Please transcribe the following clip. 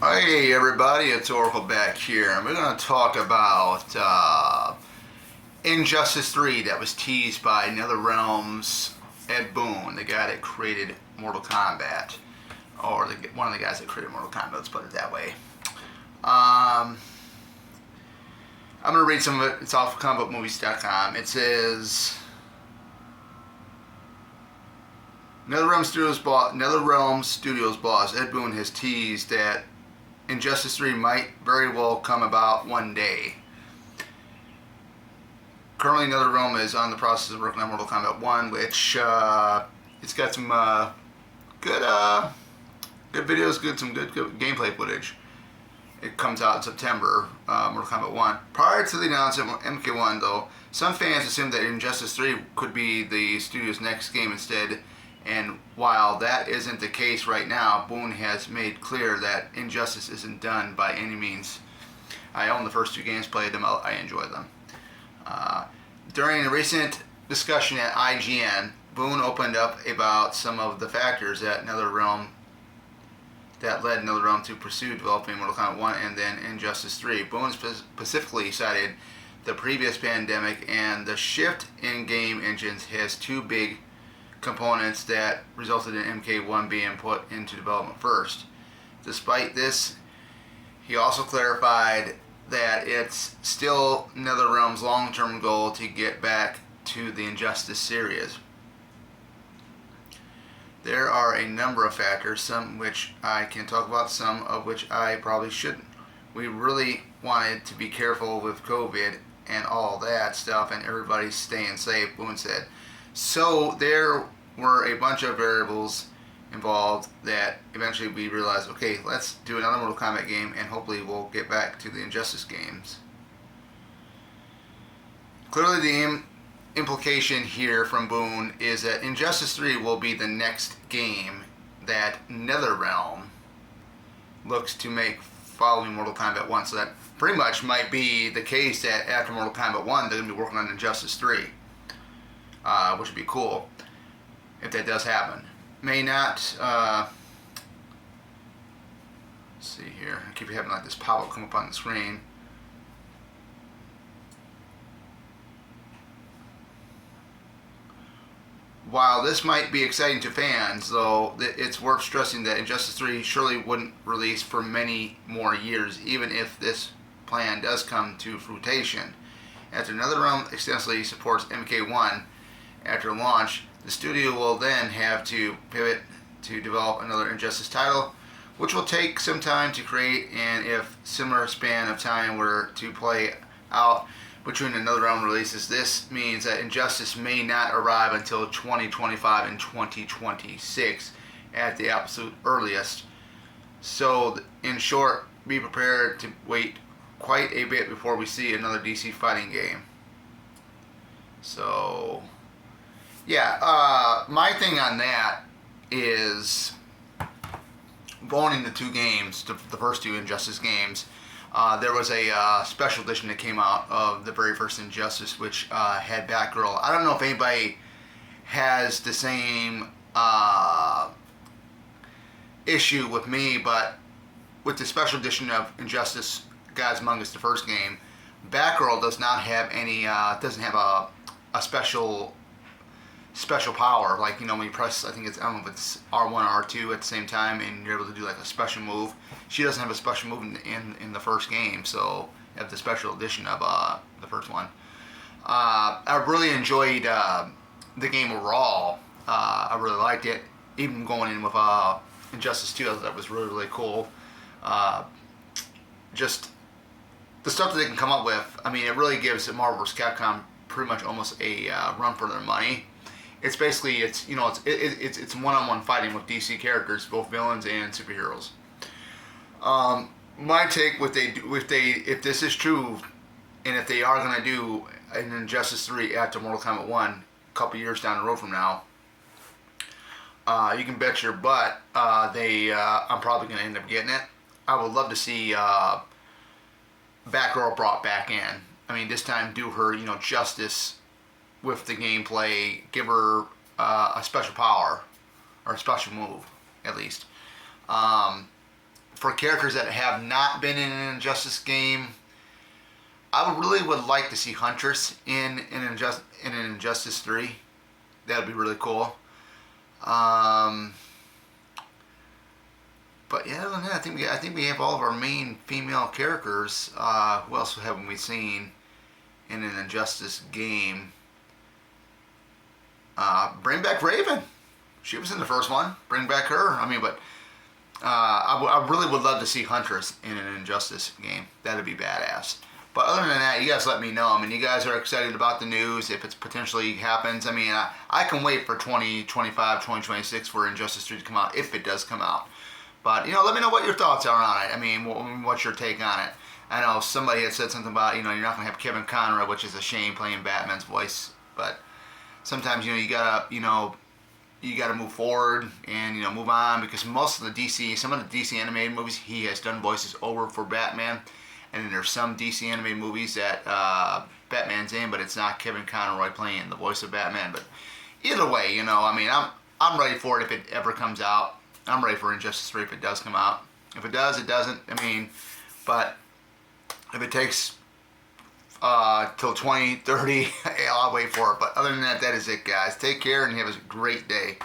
Hey everybody, it's Oracle back here, and we're going to talk about Injustice 3 that was teased by NetherRealm's Boon, the guy that created Mortal Kombat, or one of the guys that created Mortal Kombat, let's put it that way. I'm going to read some of it. It's off comicbookmovies.com. It says, NetherRealm Studios boss Ed Boon has teased that Injustice 3 might very well come about one day. Currently, NetherRealm is on the process of working on Mortal Kombat 1, which it's got some good videos, some good gameplay footage. It comes out in September, Mortal Kombat 1. Prior to the announcement of MK1, though, some fans assumed that Injustice 3 could be the studio's next game instead. And while that isn't the case right now, Boon has made clear that Injustice isn't done by any means. I own the first two games, played them, I enjoy them. During a recent discussion at IGN, Boon opened up about some of the factors that led NetherRealm to pursue developing Mortal Kombat 1 and then Injustice 3. Boon specifically cited the previous pandemic and the shift in game engines has two big components that resulted in MK1 being put into development first. Despite this, he also clarified that it's still NetherRealm's long-term goal to get back to the Injustice series. There are a number of factors, some which I can talk about, some of which I probably shouldn't. We really wanted to be careful with COVID and all that stuff, and everybody's staying safe, Boon said. So there were a bunch of variables involved that eventually we realized, okay, let's do another Mortal Kombat game and hopefully we'll get back to the Injustice games. Clearly the implication here from Boon is that Injustice 3 will be the next game that NetherRealm looks to make following Mortal Kombat 1. So that pretty much might be the case that after Mortal Kombat 1 they're going to be working on Injustice 3, which would be cool if that does happen. May not, let's see here, I keep having like this pop-up come up on the screen. While this might be exciting to fans, though, it's worth stressing that Injustice 3 surely wouldn't release for many more years, even if this plan does come to fruition. After NetherRealm extensively supports MK1 after launch, the studio will then have to pivot to develop another Injustice title, which will take some time to create, and if similar span of time were to play out between the NetherRealm releases, this means that Injustice may not arrive until 2025 and 2026 at the absolute earliest. So, in short, be prepared to wait quite a bit before we see another DC fighting game. So, yeah, my thing on that is owning the two games, the first two Injustice games. There was a special edition that came out of the very first Injustice, which had Batgirl. I don't know if anybody has the same issue with me, but with the special edition of Injustice Gods Among Us, the first game, Batgirl does not have any, doesn't have a special power. Like, you know, when you press, I don't know if it's R1 or R2 at the same time, and you're able to do like a special move. She doesn't have a special move in the first game, so you have the special edition of the first one. I really enjoyed the game overall. I really liked it. Even going in with Injustice 2, I thought that was really, really cool. Just the stuff that they can come up with, I mean, it really gives Marvel vs. Capcom pretty much almost a run for their money. It's basically, it's one-on-one fighting with DC characters, both villains and superheroes. My take, if this is true, and if they are going to do an Injustice 3 after Mortal Kombat 1, a couple years down the road from now, you can bet your butt I'm probably going to end up getting it. I would love to see Batgirl brought back in. I mean, this time do her, justice with the gameplay, give her a special power, or a special move, at least. for characters that have not been in an Injustice game, I really would like to see Huntress in an Injustice 3. That would be really cool. But yeah, other than that, I think we have all of our main female characters. Who else haven't we seen in an Injustice game? Bring back Raven. She was in the first one. Bring back her. I mean, but I really would love to see Huntress in an Injustice game. That'd be badass. But other than that, you guys let me know. I mean, you guys are excited about the news if it potentially happens. I mean, I can wait for 2025, 2026 for Injustice 3 to come out if it does come out. But, you know, let me know what your thoughts are on it. I mean, what's your take on it? I know somebody had said something about, you know, you're not going to have Kevin Conroy, which is a shame, playing Batman's voice. But sometimes, you know, you gotta move forward and, you know, move on, because some of the DC animated movies, he has done voices over for Batman. And then there's some DC animated movies that Batman's in, but it's not Kevin Conroy playing the voice of Batman. But either way, you know, I mean, I'm ready for it if it ever comes out. I'm ready for Injustice 3 if it does come out. If it does, it doesn't. I mean, but if it takes till 2030, I'll wait for it. But other than that, that is it, guys. Take care and have a great day.